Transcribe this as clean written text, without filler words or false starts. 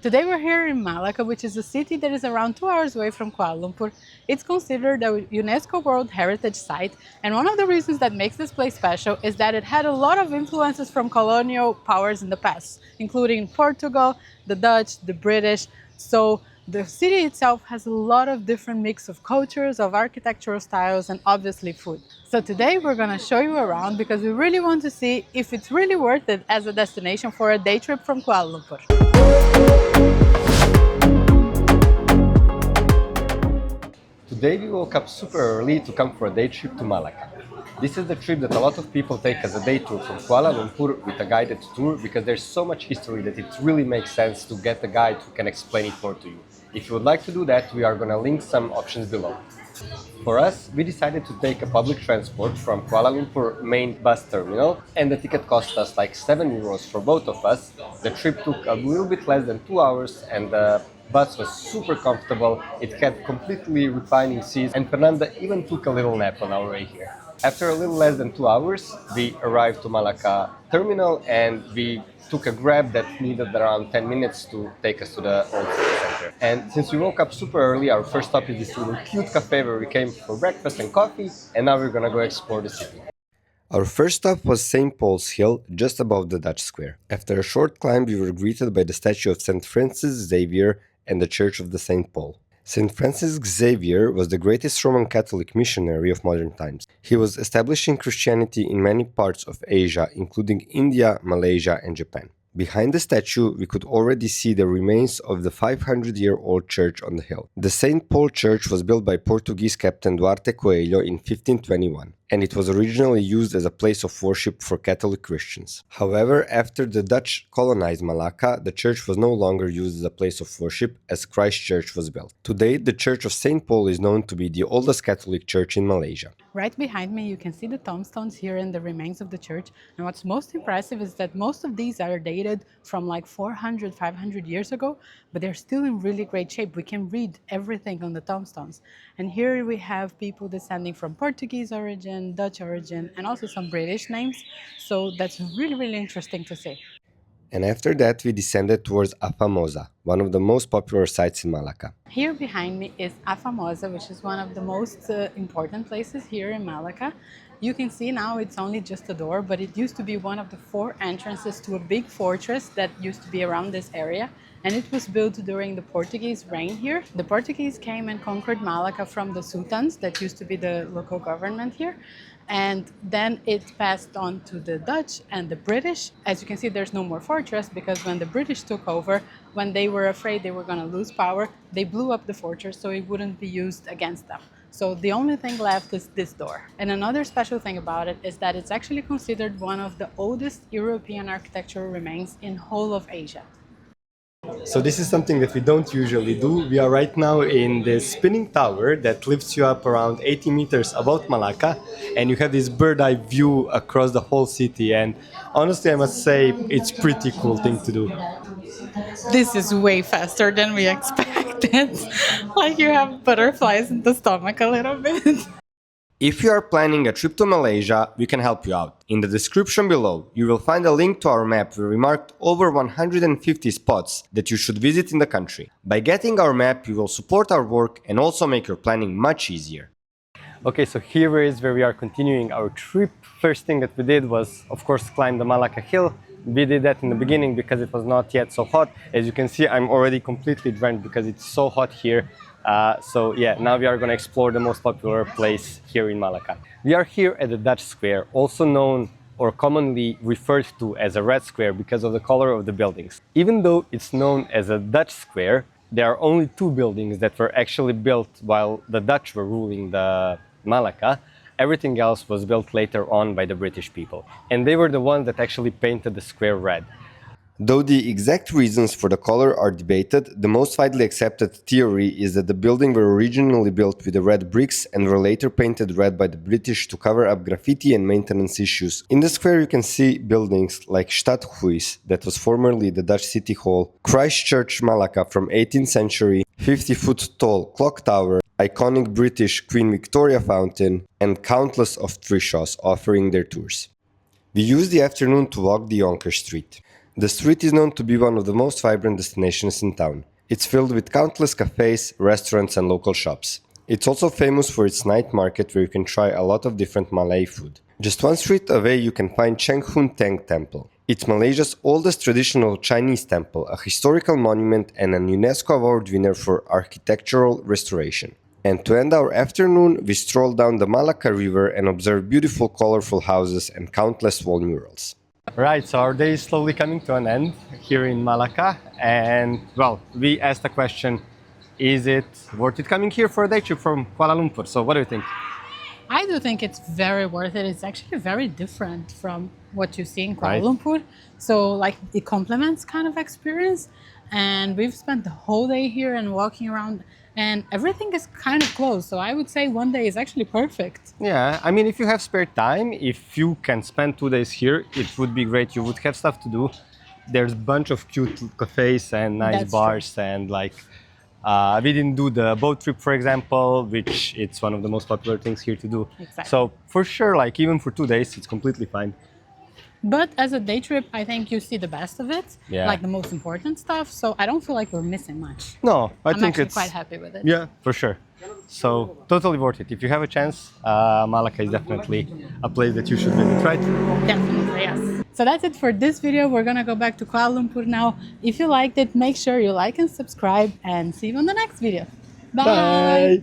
Today we're here in Malacca, which is a city that is around 2 hours away from Kuala Lumpur. It's considered a UNESCO World Heritage Site, and one of the reasons that makes this place special is that it had a lot of influences from colonial powers in the past, including Portugal, the Dutch, the British. So the city itself has a lot of different mix of cultures, of architectural styles, and obviously food. So today we're going to show you around because we really want to see if it's really worth it as a destination for a day trip from Kuala Lumpur. Today we woke up super early to come for a day trip to Malacca. This is the trip that a lot of people take as a day tour from Kuala Lumpur with a guided tour because there's so much history that it really makes sense to get a guide who can explain it more to you. If you would like to do that, we are going to link some options below. For us, we decided to take a public transport from Kuala Lumpur main bus terminal, and the ticket cost us like €7 for both of us. The trip took a little bit less than 2 hours and the bus was super comfortable. It had completely reclining seats, and Fernanda even took a little nap on our way here. After a little less than 2 hours, we arrived to Malacca terminal and we took a Grab that needed around 10 minutes to take us to the old city center. And since we woke up super early, our first stop is this little cute cafe where we came for breakfast and coffee, and now we're gonna go explore the city. Our first stop was St. Paul's Hill, just above the Dutch Square. After a short climb, we were greeted by the statue of St. Francis Xavier and the Church of the St. Paul. St. Francis Xavier was the greatest Roman Catholic missionary of modern times. He was establishing Christianity in many parts of Asia, including India, Malaysia, and Japan. Behind the statue, we could already see the remains of the 500-year-old church on the hill. The St. Paul Church was built by Portuguese Captain Duarte Coelho in 1521, and it was originally used as a place of worship for Catholic Christians. However, after the Dutch colonized Malacca, the church was no longer used as a place of worship as Christ Church was built. Today, the Church of St. Paul is known to be the oldest Catholic church in Malaysia. Right behind me, you can see the tombstones here and the remains of the church. And what's most impressive is that most of these are dated from like 400, 500 years ago, but they're still in really great shape. We can read everything on the tombstones. And here we have people descending from Portuguese origin, Dutch origin, and also some British names. So that's really, really interesting to see. And after that, we descended towards Famosa, one of the most popular sites in Malacca. Here behind me is Famosa, which is one of the most important places here in Malacca. You can see now it's only just a door, but it used to be one of the 4 entrances to a big fortress that used to be around this area. And it was built during the Portuguese reign here. The Portuguese came and conquered Malacca from the sultans that used to be the local government here. And then it passed on to the Dutch and the British. As you can see, there's no more fortress because when the British took over, when they were afraid they were going to lose power, they blew up the fortress so it wouldn't be used against them. So the only thing left is this door. And another special thing about it is that it's actually considered one of the oldest European architectural remains in whole of Asia. So this is something that we don't usually do. We are right now in the spinning tower that lifts you up around 80 meters above Malacca, and you have this bird-eye view across the whole city, and honestly I must say it's pretty cool thing to do. This is way faster than we expected. Like you have butterflies in the stomach a little bit. If you are planning a trip to Malaysia, we can help you out. In the description below, you will find a link to our map where we marked over 150 spots that you should visit in the country. By getting our map, you will support our work and also make your planning much easier. Okay, so here is where we are continuing our trip. First thing that we did was, of course, climb the Malacca hill. We did that in the beginning because it was not yet so hot. As you can see, I'm already completely drenched because it's so hot here. So yeah, now we are going to explore the most popular place here in Malacca. We are here at the Dutch Square, also known or commonly referred to as a red square because of the color of the buildings. Even though it's known as a Dutch square, there are only 2 buildings that were actually built while the Dutch were ruling the Malacca. Everything else was built later on by the British people, and they were the ones that actually painted the square red. Though the exact reasons for the color are debated, the most widely accepted theory is that the buildings were originally built with the red bricks and were later painted red by the British to cover up graffiti and maintenance issues. In the square you can see buildings like Stadhuis, that was formerly the Dutch City Hall, Christ Church Malacca from 18th century, 50-foot tall clock tower, iconic British Queen Victoria fountain, and countless of trishaws offering their tours. We used the afternoon to walk the Jonker Street. The street is known to be one of the most vibrant destinations in town. It's filled with countless cafes, restaurants and local shops. It's also famous for its night market where you can try a lot of different Malay food. Just one street away you can find Cheng Hun Teng Temple. It's Malaysia's oldest traditional Chinese temple, a historical monument and an UNESCO award winner for architectural restoration. And to end our afternoon, we stroll down the Malacca River and observe beautiful colorful houses and countless wall murals. Right, so our day is slowly coming to an end here in Malacca, and well, we asked the question, is it worth it coming here for a day trip from Kuala Lumpur? So what do you think? I do think it's very worth it. It's actually very different from what you see in Kuala Right. Lumpur. So like it complements kind of experience. And we've spent the whole day here and walking around and everything is kind of close. So I would say one day is actually perfect. Yeah, I mean, if you have spare time, if you can spend 2 days here, it would be great. You would have stuff to do. There's a bunch of cute cafes and nice That's bars and like we didn't do the boat trip, for example, which it's one of the most popular things here to do. Exactly. So for sure, like even for 2 days, it's completely fine. But as a day trip, I think you see the best of it, Yeah. like the most important stuff. So I don't feel like we're missing much. No, I I'm think actually it's quite happy with it. Yeah, for sure. So totally worth it. If you have a chance, Malacca is definitely a place that you should visit, right? Definitely, yes. So that's it for this video. We're gonna go back to Kuala Lumpur now. If you liked it, make sure you like and subscribe and see you on the next video. Bye. Bye.